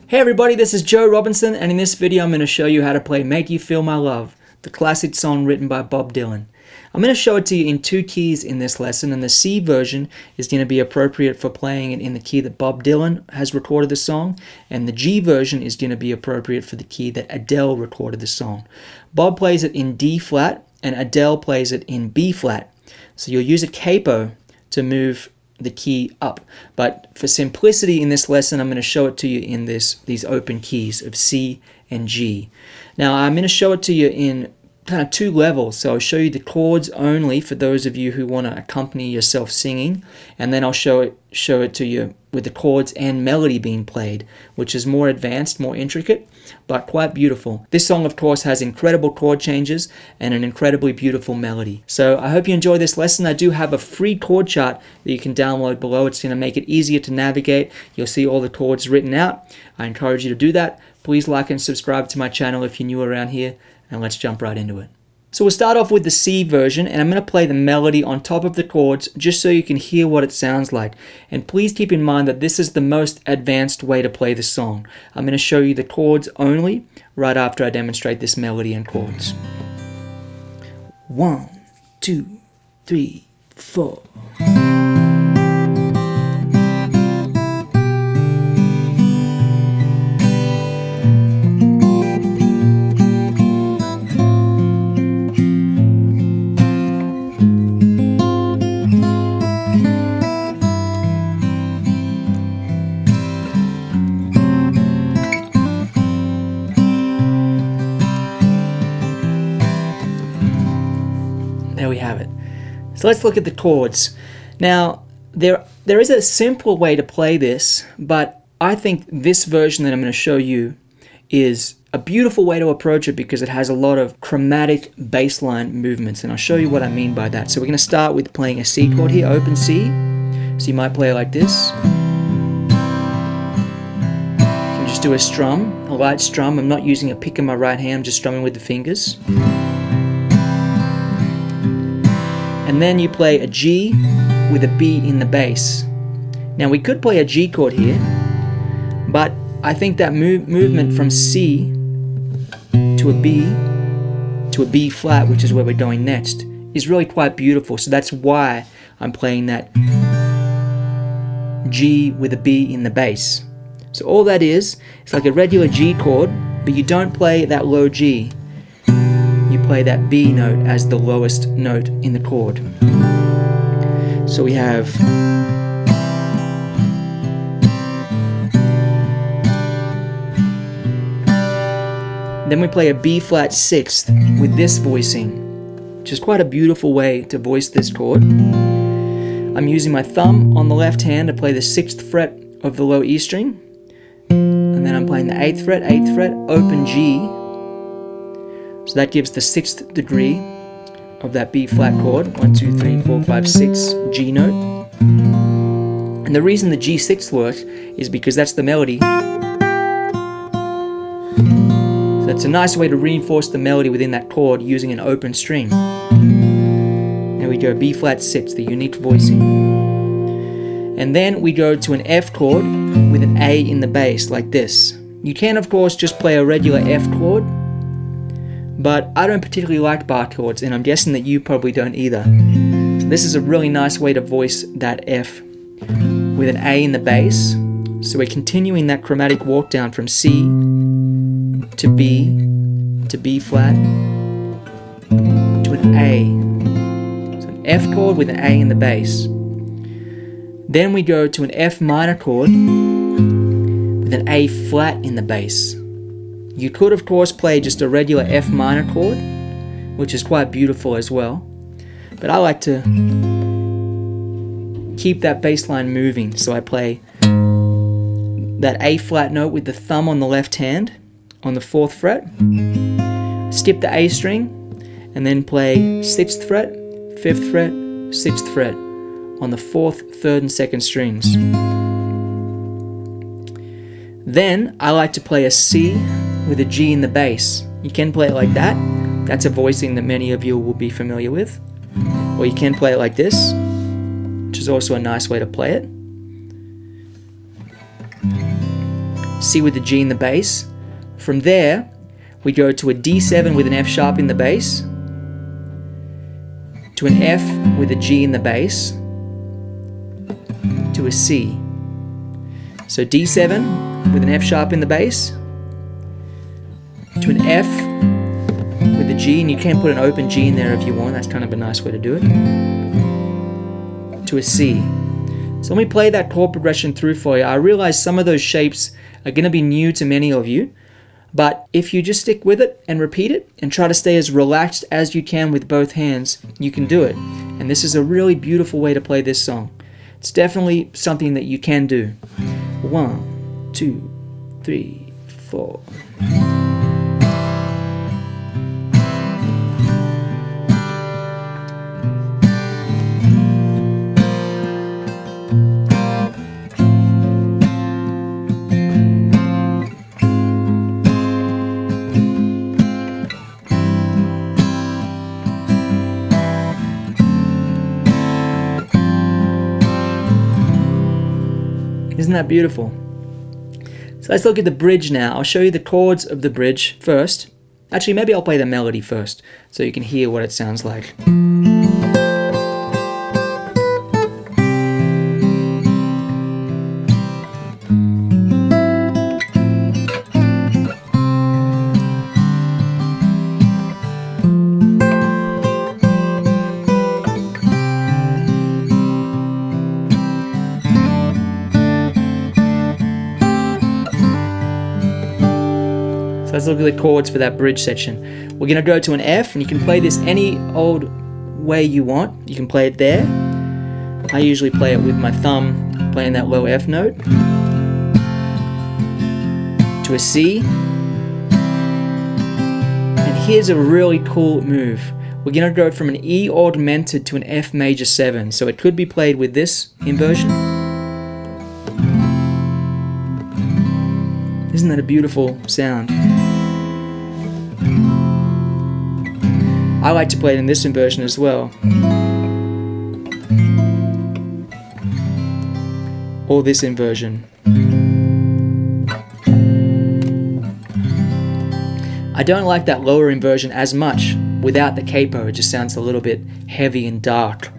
Hey everybody, this is Joe Robinson, and in this video I'm going to show you how to play Make You Feel My Love, the classic song written by Bob Dylan. I'm going to show it to you in two keys in this lesson, and the C version is going to be appropriate for playing it in the key that Bob Dylan has recorded the song, and the G version is going to be appropriate for the key that Adele recorded the song. Bob plays it in D flat, and Adele plays it in B flat. So you'll use a capo to move the key up, but for simplicity in this lesson I'm going to show it to you in these open keys of C and G. Now I'm going to show it to you in kind of two levels, so I'll show you the chords only for those of you who want to accompany yourself singing, and then I'll show it to you with the chords and melody being played, which is more advanced, more intricate, but quite beautiful. This song of course has incredible chord changes and an incredibly beautiful melody. So I hope you enjoy this lesson. I do have a free chord chart that you can download below. It's going to make it easier to navigate. You'll see all the chords written out. I encourage you to do that. Please like and subscribe to my channel if you're new around here, and let's jump right into it. So we'll start off with the C version, and I'm going to play the melody on top of the chords just so you can hear what it sounds like. And please keep in mind that this is the most advanced way to play the song. I'm going to show you the chords only right after I demonstrate this melody and chords. 1, 2, 3, 4. There we have it. So let's look at the chords. Now, there is a simple way to play this, but I think this version that I'm going to show you is a beautiful way to approach it because it has a lot of chromatic bass line movements, and I'll show you what I mean by that. So we're going to start with playing a C chord here, open C. So you might play it like this. You can just do a strum, a light strum. I'm not using a pick in my right hand, I'm just strumming with the fingers. And then you play a G with a B in the bass. Now we could play a G chord here, but I think that movement from C to a B flat, which is where we're going next, is really quite beautiful. So that's why I'm playing that G with a B in the bass. So all that is, it's like a regular G chord, but you don't play that low G. You play that B note as the lowest note in the chord. So we have then we play a B flat sixth with this voicing, which is quite a beautiful way to voice this chord. I'm using my thumb on the left hand to play the 6th fret of the low E string, and then I'm playing the 8th fret, open G. So that gives the 6th degree of that B flat chord, 1, 2, 3, 4, 5, 6 G note. And the reason the G6 works is because that's the melody. So that's a nice way to reinforce the melody within that chord using an open string. There we go, B flat 6, the unique voicing. And then we go to an F chord with an A in the bass like this. You can of course just play a regular F chord, but I don't particularly like bar chords, and I'm guessing that you probably don't either. So this is a really nice way to voice that F with an A in the bass. So we're continuing that chromatic walk down from C to B flat to an A. So an F chord with an A in the bass. Then we go to an F minor chord with an A flat in the bass. You could of course play just a regular F minor chord, which is quite beautiful as well, but I like to keep that bass line moving, so I play that A flat note with the thumb on the left hand on the 4th fret, skip the A string, and then play 6th fret, 5th fret, 6th fret on the 4th, 3rd, and 2nd strings. Then I like to play a C with a G in the bass. You can play it like that. That's a voicing that many of you will be familiar with. Or you can play it like this, which is also a nice way to play it. C with the G in the bass. From there, we go to a D7 with an F sharp in the bass, to an F with a G in the bass, to a C. So D7 with an F sharp in the bass, to an F with a G, and you can put an open G in there if you want, that's kind of a nice way to do it, to a C. So let me play that chord progression through for you. I realize some of those shapes are going to be new to many of you, but if you just stick with it and repeat it and try to stay as relaxed as you can with both hands, you can do it. And this is a really beautiful way to play this song. It's definitely something that you can do. 1, 2, 3, 4. Isn't that beautiful? So let's look at the bridge now. I'll show you the chords of the bridge first. Actually, maybe I'll play the melody first so you can hear what it sounds like. So let's look at the chords for that bridge section. We're going to go to an F, and you can play this any old way you want. You can play it there. I usually play it with my thumb, playing that low F note. To a C. And here's a really cool move. We're going to go from an E augmented to an F major 7. So it could be played with this inversion. Isn't that a beautiful sound? I like to play it in this inversion as well. Or this inversion. I don't like that lower inversion as much without the capo. It just sounds a little bit heavy and dark.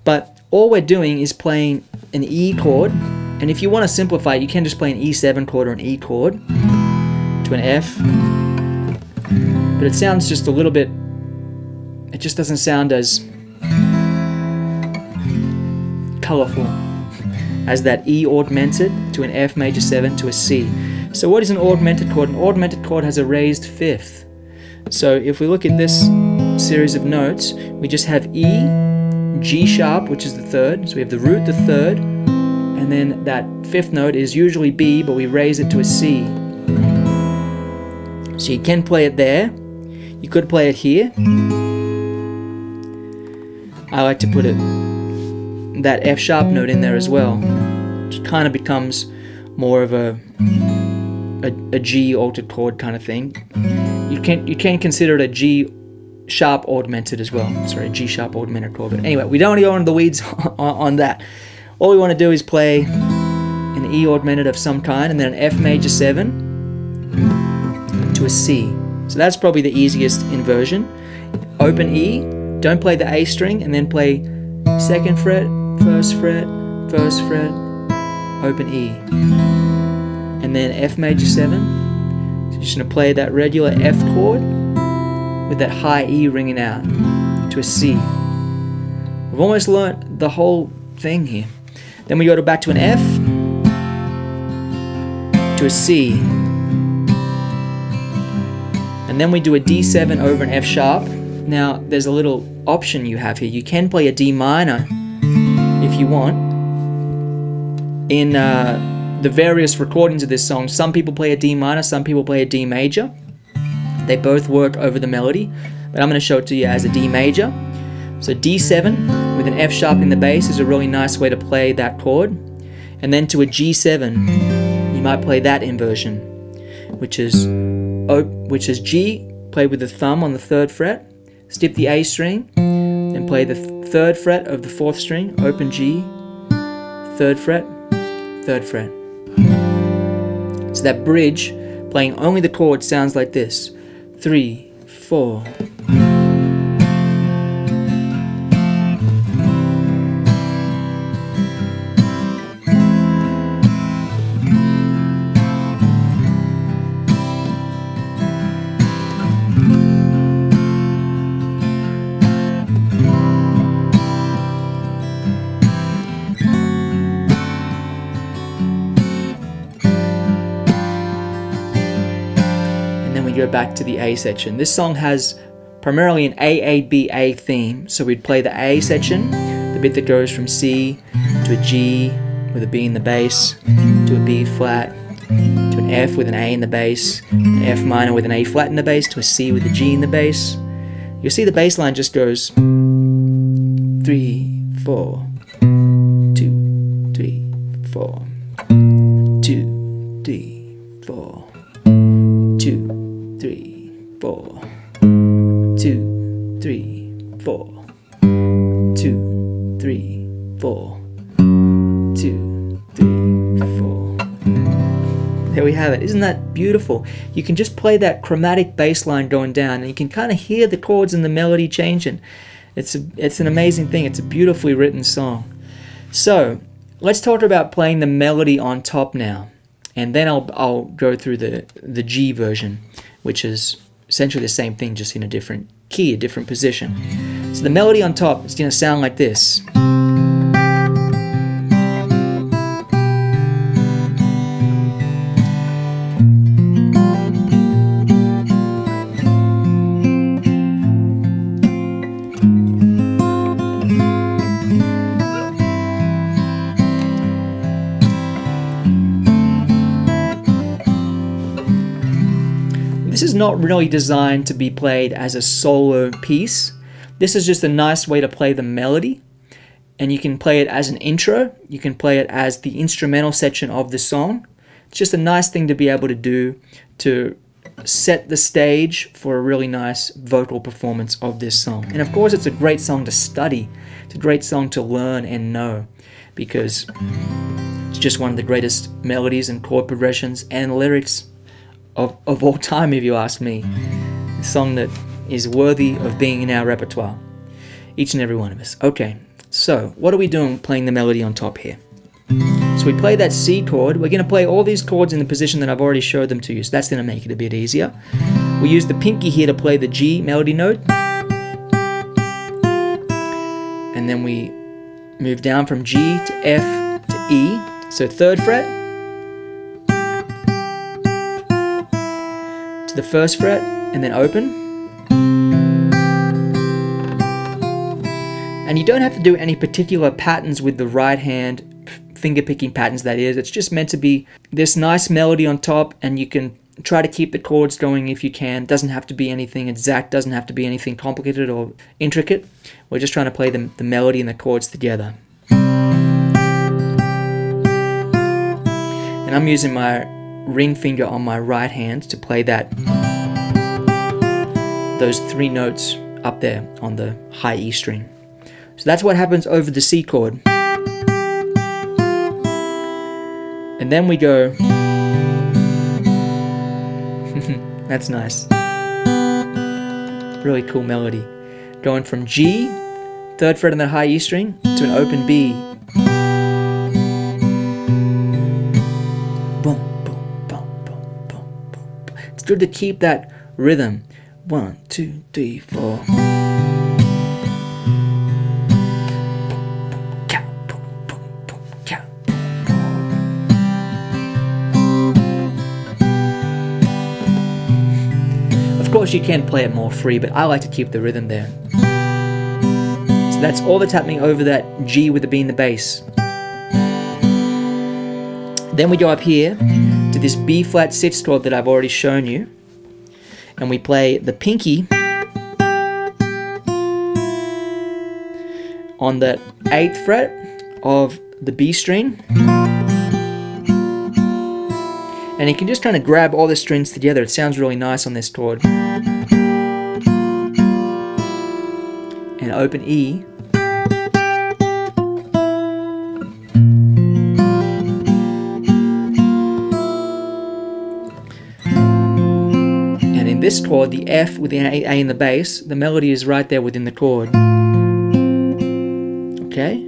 But all we're doing is playing an E chord. And if you want to simplify it, you can just play an E7 chord or an E chord to an F. But it sounds just a little bit, it just doesn't sound as colorful as that E augmented to an F major 7 to a C. So what is an augmented chord? An augmented chord has a raised fifth. So if we look at this series of notes, we just have E, G sharp, which is the third. So we have the root, the third, and then that fifth note is usually B, but we raise it to a C. So you can play it there. You could play it here. I like to put that F sharp note in there as well. It kind of becomes more of a G altered chord kind of thing. You can consider it a G sharp augmented as well. Sorry, G sharp augmented chord. But anyway, we don't want to go into the weeds on that. All we want to do is play an E augmented of some kind, and then an F major 7 to a C. So that's probably the easiest inversion. Open E, don't play the A string, and then play 2nd fret, 1st fret, 1st fret, open E. And then F major 7. So you're just going to play that regular F chord with that high E ringing out to a C. We've almost learnt the whole thing here. Then we go back to an F, to a C, and then we do a D7 over an F sharp. Now there's a little option you have here. You can play a D minor if you want. In the various recordings of this song, some people play a D minor, some people play a D major. They both work over the melody, but I'm going to show it to you as a D major. So D7 with an F sharp in the bass is a really nice way to play that chord. And then to a G7, you might play that inversion, which is G, play with the thumb on the 3rd fret, skip the A string, then play the 3rd fret of the 4th string, open G, 3rd fret, 3rd fret. So that bridge, playing only the chord, sounds like this. 3, 4. Go back to the A section. This song has primarily an A-A-B-A theme, so we'd play the A section, the bit that goes from C to a G with a B in the bass, to a B flat, to an F with an A in the bass, an F minor with an A flat in the bass, to a C with a G in the bass. You'll see the bass line just goes 3, 4, 2, 3, 4, 2, 3, 4, 2, 3, 4, 2, 3, 4, 2, 3, 4, 2, 3, 4. There we have it. Isn't that beautiful? You can just play that chromatic bass line going down, and you can kind of hear the chords and the melody changing. It's an amazing thing. It's a beautifully written song. So let's talk about playing the melody on top now, and then I'll go through the G version, which is essentially the same thing, just in a different key, a different position. So the melody on top is going to sound like this. This is not really designed to be played as a solo piece. This is just a nice way to play the melody, and you can play it as an intro, you can play it as the instrumental section of the song. It's just a nice thing to be able to do to set the stage for a really nice vocal performance of this song. And of course it's a great song to study, it's a great song to learn and know, because it's just one of the greatest melodies and chord progressions and lyrics of all time, if you ask me. A song that is worthy of being in our repertoire, each and every one of us. Okay, so what are we doing playing the melody on top here? So we play that C chord. We're going to play all these chords in the position that I've already showed them to you, so that's going to make it a bit easier. We use the pinky here to play the G melody note, and then we move down from G to F to E, so 3rd fret to the 1st fret, and then open. And you don't have to do any particular patterns with the right hand, finger picking patterns that is. It's just meant to be this nice melody on top, and you can try to keep the chords going if you can. It doesn't have to be anything exact, doesn't have to be anything complicated or intricate. We're just trying to play the melody and the chords together. And I'm using my ring finger on my right hand to play those 3 notes up there on the high E string. So that's what happens over the C chord. And then we go, that's nice. Really cool melody. Going from G, 3rd fret on the high E string, to an open B. Boom, boom, boom, boom, boom, boom. It's good to keep that rhythm. 1, 2, 3, 4. Of course you can play it more free, but I like to keep the rhythm there. So that's all that's happening over that G with the B in the bass. Then we go up here to this B flat 6th chord that I've already shown you, and we play the pinky on the 8th fret of the B string. And you can just kind of grab all the strings together. It sounds really nice on this chord. And open E. this chord, the F with the A in the bass, the melody is right there within the chord. Okay?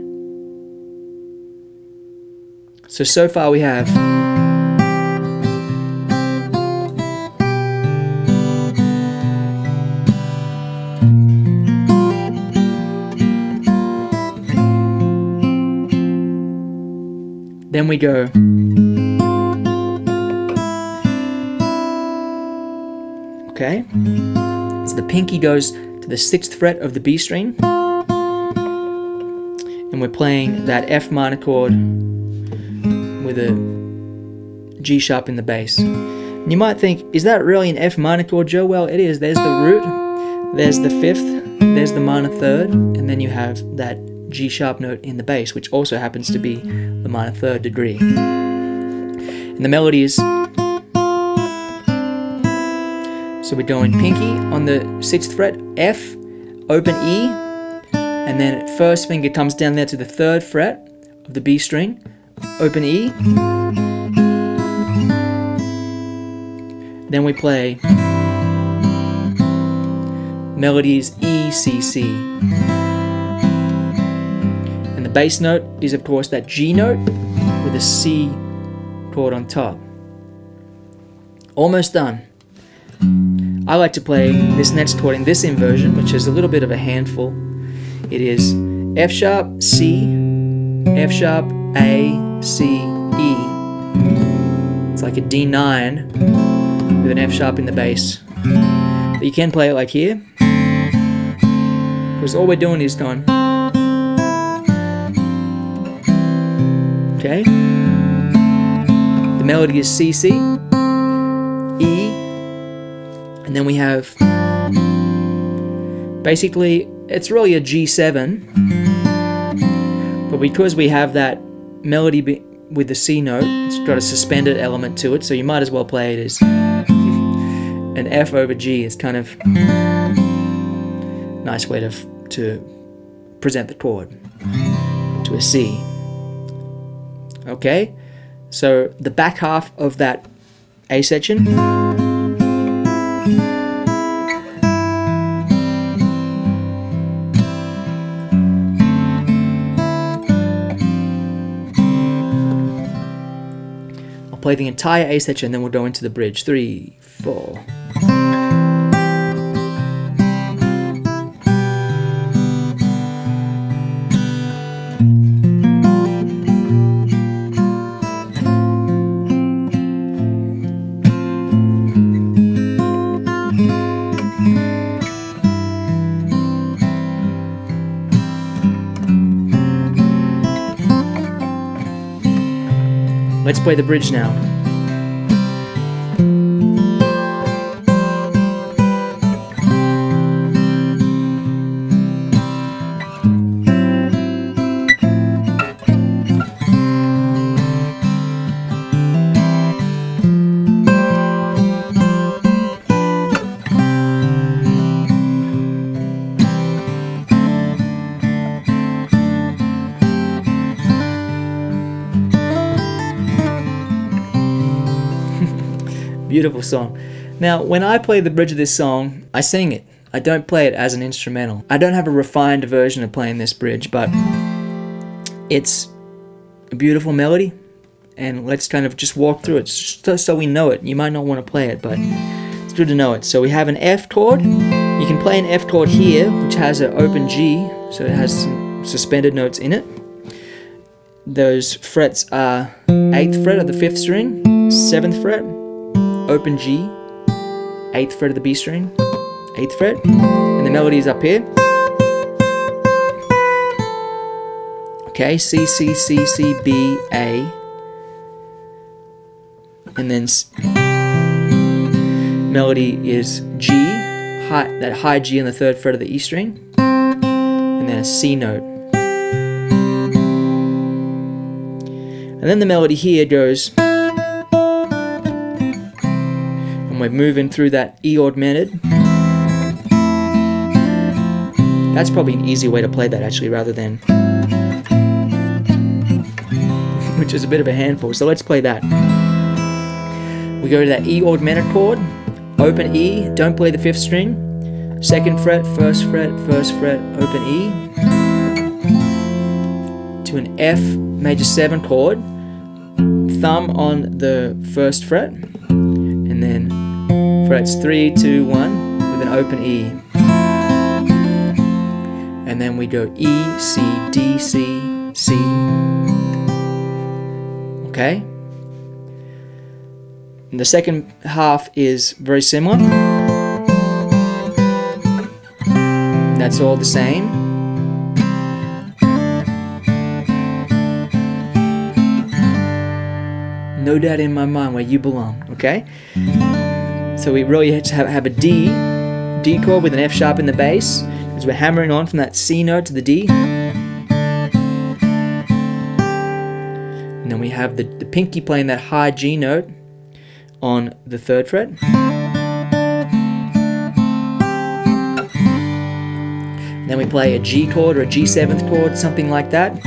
So far we have then we go okay, so the pinky goes to the 6th fret of the B string, and we're playing that F minor chord with a G sharp in the bass. And you might think, is that really an F minor chord, Joe? Well, it is. There's the root, there's the 5th, there's the minor 3rd, and then you have that G sharp note in the bass, which also happens to be the minor 3rd degree. And the melody is, so we're going pinky on the 6th fret, F, open E, and then first finger comes down there to the 3rd fret of the B string, open E. Then we play melodies E, C, C. And the bass note is of course that G note with a C chord on top. Almost done. I like to play this next chord in this inversion, which is a little bit of a handful. It is F sharp, C, F sharp, A, C, E. It's like a D9 with an F sharp in the bass. But you can play it like here, because all we're doing is going. Okay? The melody is C, C, E, and then we have, basically, it's really a G7, but because we have that melody with the C note, it's got a suspended element to it, so you might as well play it as an F over G. Is kind of a nice way to present the chord to a C. Okay, so the back half of that A section. I'll play the entire A section, then we'll go into the bridge. 3, 4. Let's play the bridge now. Beautiful song. Now, when I play the bridge of this song, I sing it. I don't play it as an instrumental. I don't have a refined version of playing this bridge, but it's a beautiful melody, and let's kind of just walk through it so we know it. You might not want to play it, but it's good to know it. So we have an F chord. You can play an F chord here, which has an open G, so it has some suspended notes in it. Those frets are 8th fret of the 5th string, 7th fret, open G, 8th fret of the B string, 8th fret, and the melody is up here. Okay, C, C, C, C, B, A, and then melody is G, that high G on the 3rd fret of the E string, and then a C note. And then the melody here goes, and we're moving through that E augmented. That's probably an easier way to play that actually, rather than, which is a bit of a handful. So let's play that. We go to that E augmented chord, open E, don't play the 5th string, 2nd fret, 1st fret, 1st fret, open E, to an F major 7 chord, thumb on the 1st fret, and then frets 3, 2, 1 with an open E. And then we go E, C, D, C, C. Okay? And the second half is very similar. That's all the same. No doubt in my mind where you belong, okay? So we really have to have a D chord with an F sharp in the bass, as we're hammering on from that C note to the D. And then we have the pinky playing that high G note on the 3rd fret. And then we play a G chord or a G7th chord, something like that.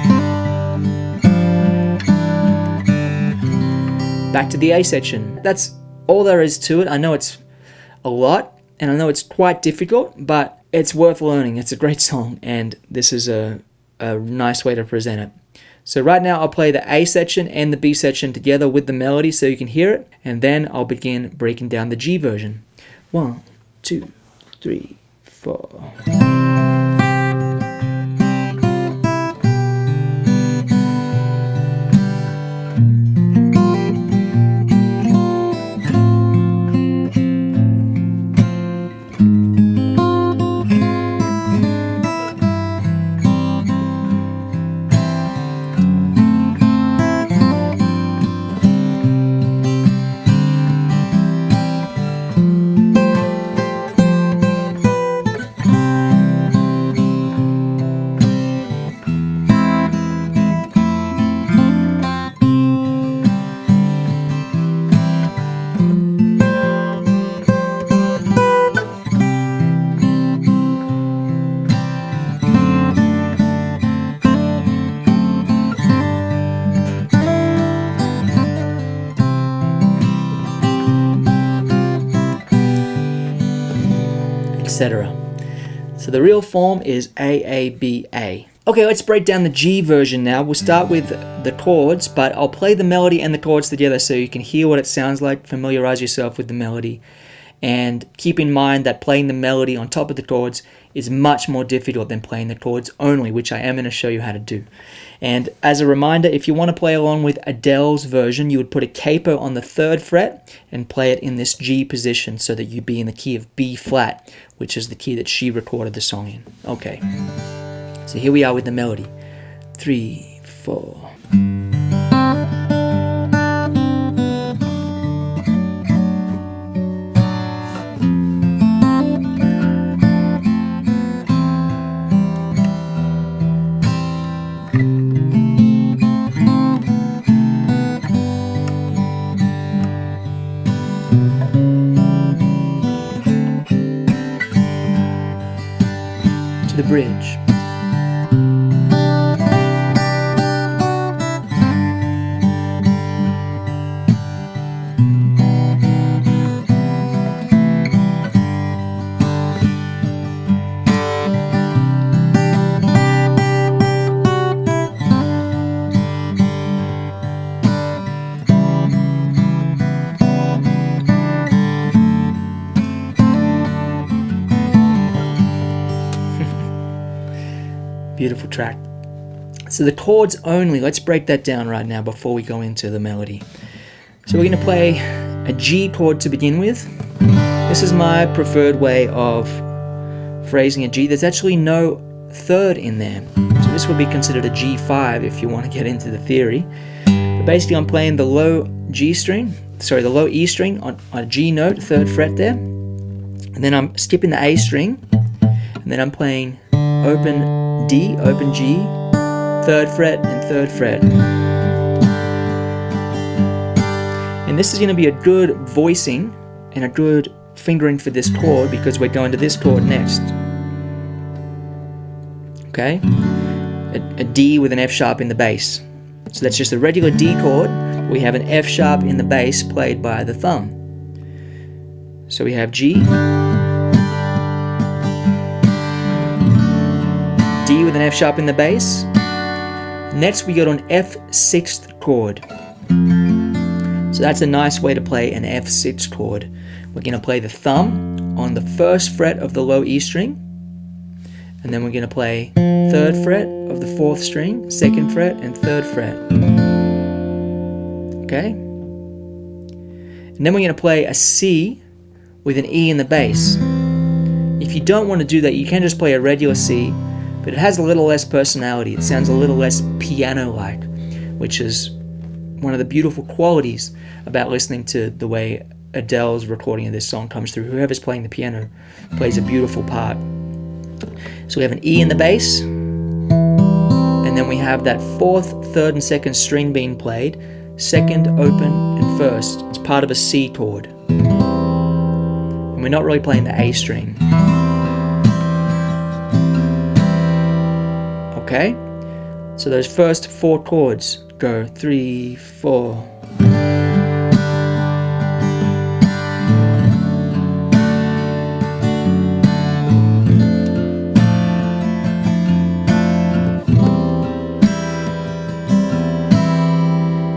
Back to the A section. That's all there is to it. I know it's a lot, and I know it's quite difficult, but it's worth learning. It's a great song, and this is a nice way to present it. So right now I'll play the A section and the B section together with the melody so you can hear it, and then I'll begin breaking down the G version. 1, 2, 3, 4. Etc. So the real form is AABA. Okay, let's break down the G version now. We'll start with the chords, but I'll play the melody and the chords together so you can hear what it sounds like, familiarize yourself with the melody, and keep in mind that playing the melody on top of the chords is much more difficult than playing the chords only, which I am going to show you how to do. And as a reminder, if you want to play along with Adele's version, you would put a capo on the 3rd fret and play it in this G position so that you'd be in the key of B flat, which is the key that she recorded the song in. Okay, so here we are with the melody. 3, 4. To the bridge. Beautiful track. So the chords only, let's break that down right now before we go into the melody. So we're going to play a G chord to begin with. This is my preferred way of phrasing a G. There's actually no 3rd in there. So this would be considered a G5 if you want to get into the theory. But basically I'm playing the low G string, sorry, the low E string on a G note, 3rd fret there. And then I'm skipping the A string. And then I'm playing open D, open G, 3rd fret and 3rd fret. And this is going to be a good voicing and a good fingering for this chord because we're going to this chord next. Okay? A D with an F sharp in the bass. So that's just a regular D chord. We have an F sharp in the bass played by the thumb. So we have G, D with an F sharp in the bass. Next we go to an F6th chord. So that's a nice way to play an F6 chord. We're going to play the thumb on the 1st fret of the low E string, and then we're going to play 3rd fret of the 4th string, 2nd fret and 3rd fret. Okay? And then we're going to play a C with an E in the bass. If you don't want to do that, you can just play a regular C, but it has a little less personality. It sounds a little less piano-like, which is one of the beautiful qualities about listening to the way Adele's recording of this song comes through. Whoever's playing the piano plays a beautiful part. So we have an E in the bass, and then we have that 4th, 3rd and 2nd string being played, 2nd, open and 1st. It's part of a C chord. And we're not really playing the A string. Okay? So those first 4 chords go 3, 4.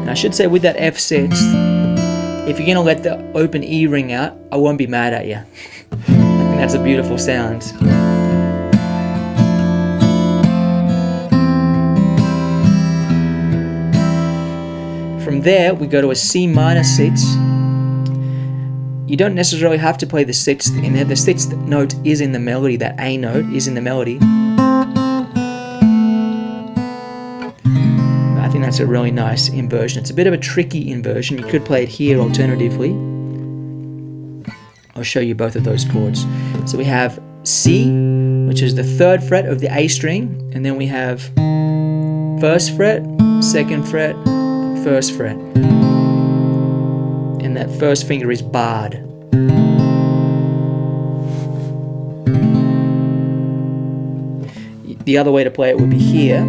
I should say with that F6, if you're going to let the open E ring out, I won't be mad at you. I think that's a beautiful sound. From there, we go to a C minor 6. You don't necessarily have to play the 6th in there. The 6th note is in the melody. That A note is in the melody. I think that's a really nice inversion. It's a bit of a tricky inversion. You could play it here alternatively. I'll show you both of those chords. So we have C, which is the 3rd fret of the A string, and then we have 1st fret, 2nd fret, and 1st fret. And that 1st finger is barred. The other way to play it would be here,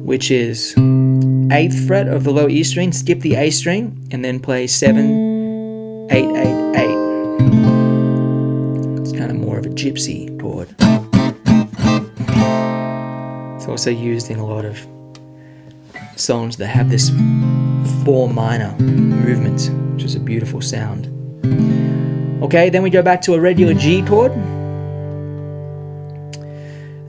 which is 8th fret of the low E string, skip the A string, and then play 7, 8, 8, 8. It's kind of more of a gypsy chord. It's also used in a lot of songs that have this 4 minor movement, which is a beautiful sound. Okay, then we go back to a regular G chord.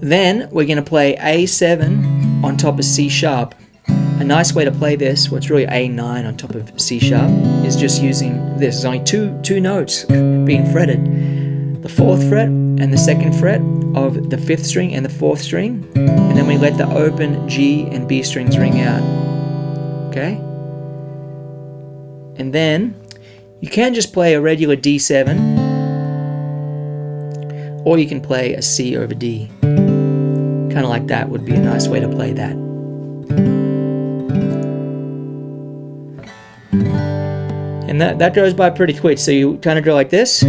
Then we're going to play A7 on top of C sharp. A nice way to play this, what's really A9 on top of C sharp, is just using this. There's only two notes being fretted. The 4th fret and the 2nd fret of the 5th string and the 4th string, and then we let the open G and B strings ring out. Okay? And then you can just play a regular D7, or you can play a C over D. Kind of like that would be a nice way to play that. And that goes by pretty quick. So you kind of go like this.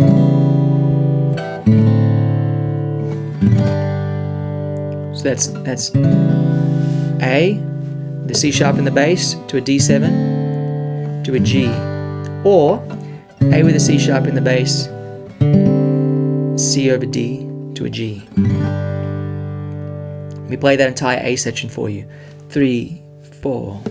So that's A, the C sharp in the bass, to a D7, to a G. Or A with a C sharp in the bass, C over D, to a G. Let me play that entire A section for you. 3, 4.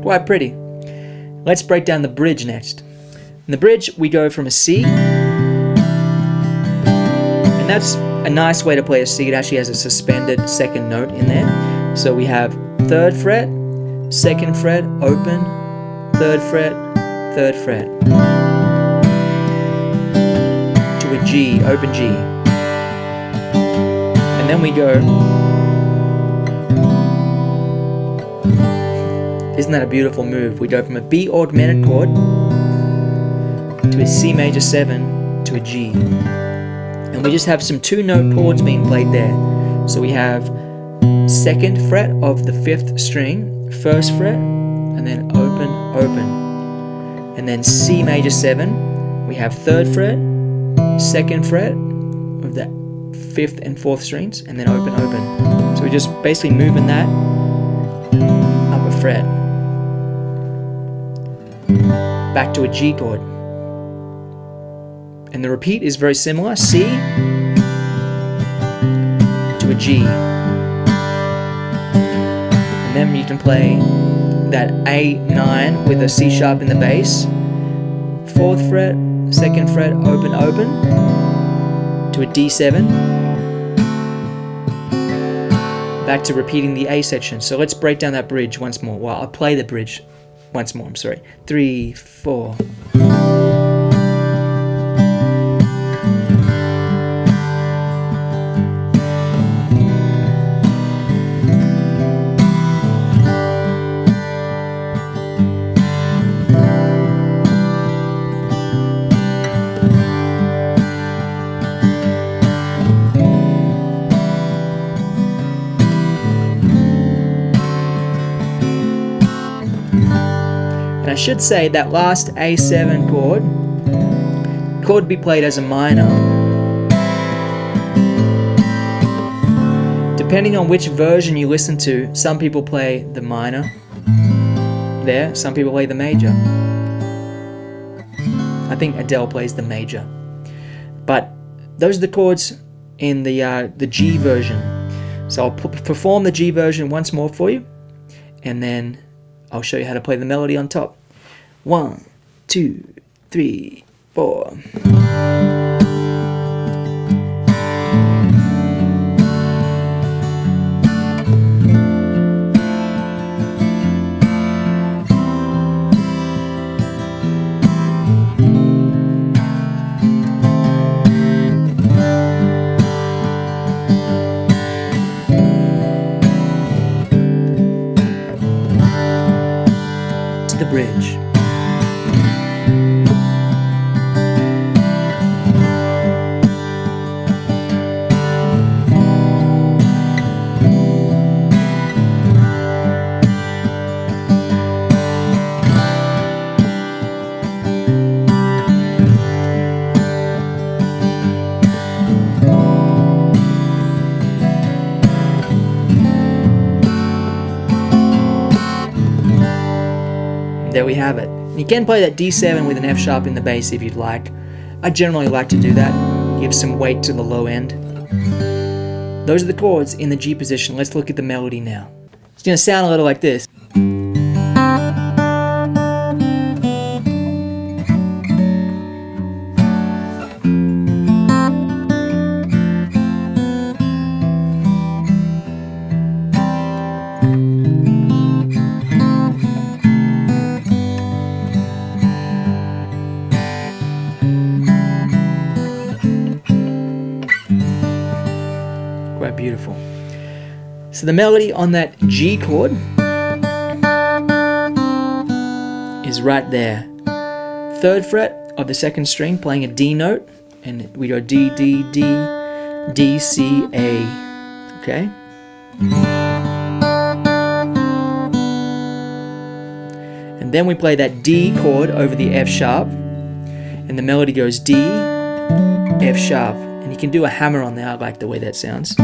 Quite pretty. Let's break down the bridge next. In the bridge, we go from a C, and that's a nice way to play a C. It actually has a suspended 2nd note in there. So we have 3rd fret, 2nd fret, open, 3rd fret, 3rd fret, to a G, open G. And then we go. Isn't that a beautiful move? We go from a B augmented chord to a C major 7 to a G. And we just have some 2-note chords being played there. So we have 2nd fret of the 5th string, 1st fret, and then open, open. And then C major 7, we have 3rd fret, 2nd fret of the 5th and 4th strings, and then open, open. So we're just basically moving that up a fret. Back to a G chord. And the repeat is very similar, C to a G. And then you can play that A9 with a C sharp in the bass, 4th fret, 2nd fret, open, open, to a D7, back to repeating the A section. So let's break down that bridge once more. Well, I'll play the bridge once more, I'm sorry. 3, 4. And I should say that last A7 chord could be played as a minor. Depending on which version you listen to, some people play the minor there, some people play the major. I think Adele plays the major. But those are the chords in the G version. So I'll perform the G version once more for you, and then I'll show you how to play the melody on top. 1, 2, 3, 4. To the bridge. There we have it. You can play that D7 with an F sharp in the bass if you'd like. I generally like to do that, give some weight to the low end. Those are the chords in the G position. Let's look at the melody now. It's going to sound a little like this. Quite beautiful. So the melody on that G chord is right there. 3rd fret of the 2nd string playing a D note, and we go D, D, D, D, C, A. Okay? And then we play that D chord over the F sharp, and the melody goes D, F sharp. And you can do a hammer on there. I like the way that sounds.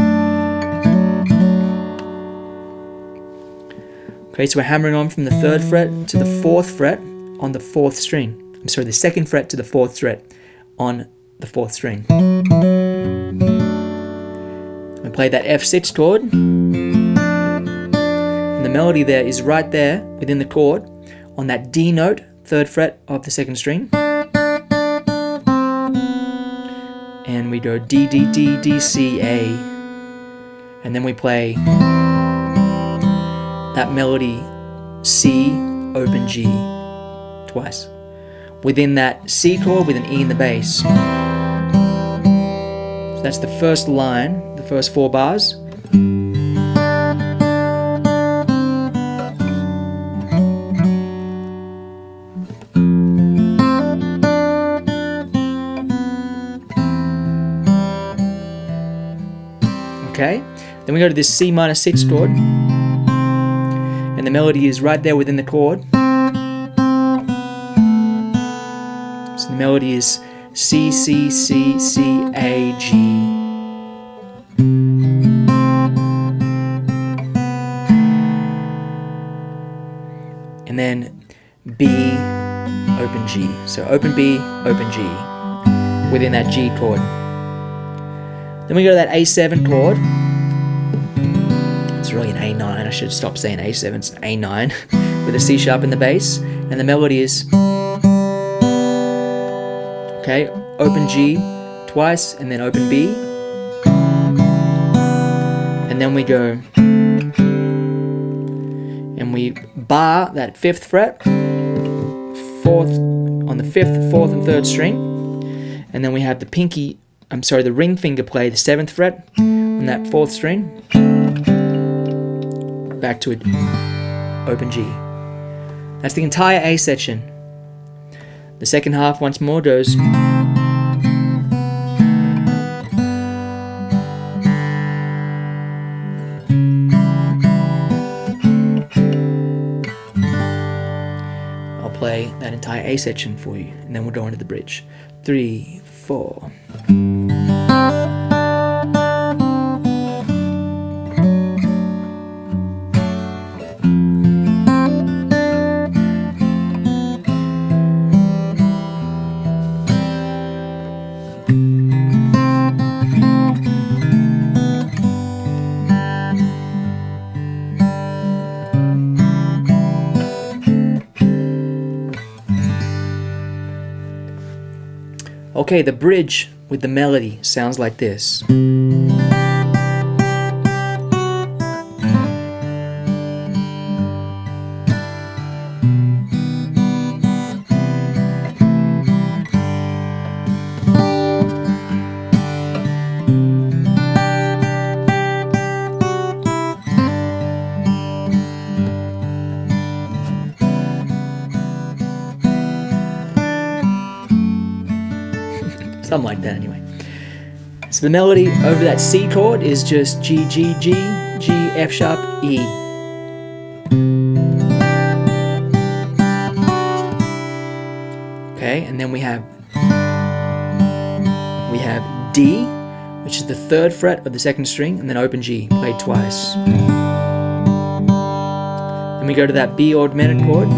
Okay, so we're hammering on from the 3rd fret to the 4th fret on the 4th string. I'm sorry, the 2nd fret to the 4th fret on the 4th string. We play that F6 chord, and the melody there is right there within the chord on that D note, 3rd fret of the 2nd string. And we go D, D, D, D, C, A. And then we play that melody C, open G, twice. Within that C chord with an E in the bass. So that's the first line, the first 4 bars. Then we go to this C minor 6 chord, and the melody is right there within the chord. So the melody is C, C, C, C, A, G. And then B, open G. So open B, open G within that G chord. Then we go to that A7 chord. It's really an A9. I should stop saying A7. It's A9 with a C sharp in the bass. And the melody is, okay, open G twice and then open B. And then we go and we bar that 5th fret, 4th on the 5th, 4th and 3rd string. And then we have the the ring finger play the 7th fret on that 4th string. Back to it, open G. That's the entire A section. The second half once more goes. I'll play that entire A section for you, and then we'll go into the bridge. 3, 4. Okay, the bridge with the melody sounds like this. Something like that anyway. So the melody over that C chord is just G, G, G, G, F sharp, E. Okay, and then we have D, which is the 3rd fret of the 2nd string, and then open G, played twice. Then we go to that B augmented chord.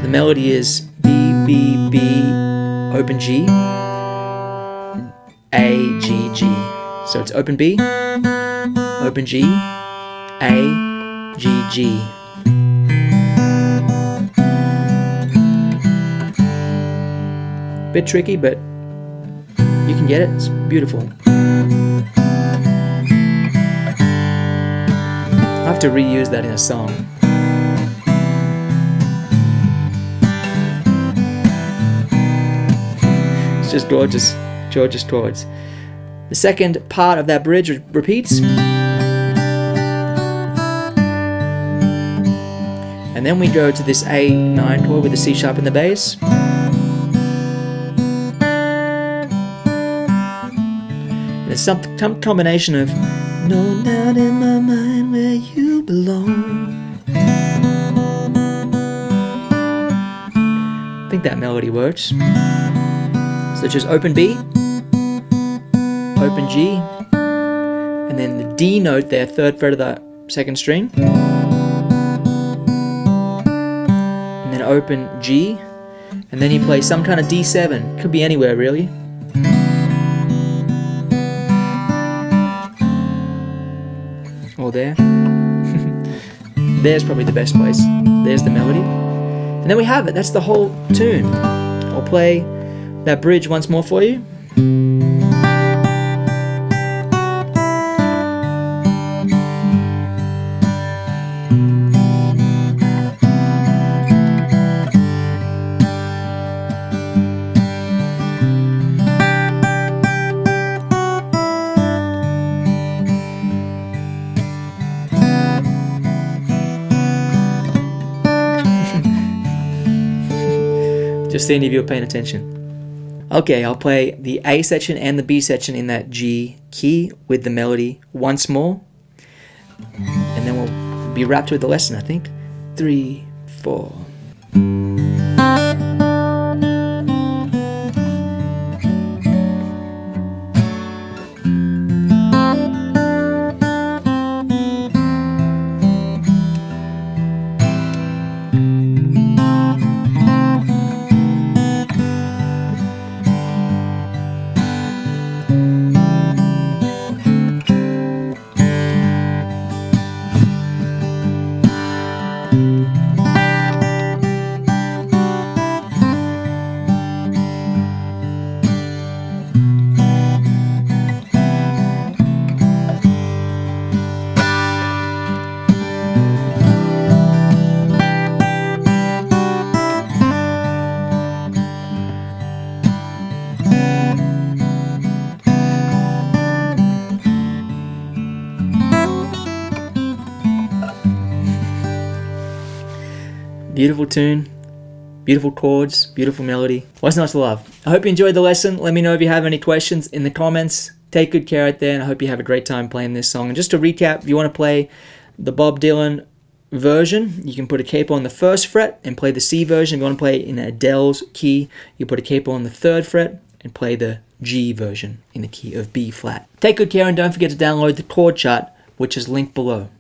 The melody is B, B, B, open G, A, G, G. So it's open B, open G, A, G, G. Bit tricky, but you can get it. It's beautiful. I have to reuse that in a song. Just gorgeous, gorgeous chords. The second part of that bridge repeats. And then we go to this A9 chord with the C sharp in the bass. And it's some combination of no doubt in my mind where you belong. I think that melody works. So just open B, open G, and then the D note there, 3rd fret of the 2nd string, and then open G, and then you play some kind of D7, could be anywhere really. Or there. There's probably the best place. There's the melody. And then we have it, that's the whole tune. I'll play that bridge once more for you. Just seeing if you're paying attention. Okay, I'll play the A section and the B section in that G key with the melody once more. And then we'll be wrapped with the lesson, I think. 3, 4. Beautiful tune, beautiful chords, beautiful melody. What's not to love? I hope you enjoyed the lesson. Let me know if you have any questions in the comments. Take good care out there, and I hope you have a great time playing this song. and just to recap, if you want to play the Bob Dylan version, you can put a capo on the 1st fret and play the C version. If you want to play in Adele's key, you put a capo on the 3rd fret and play the G version in the key of B flat. Take good care, and don't forget to download the chord chart, which is linked below.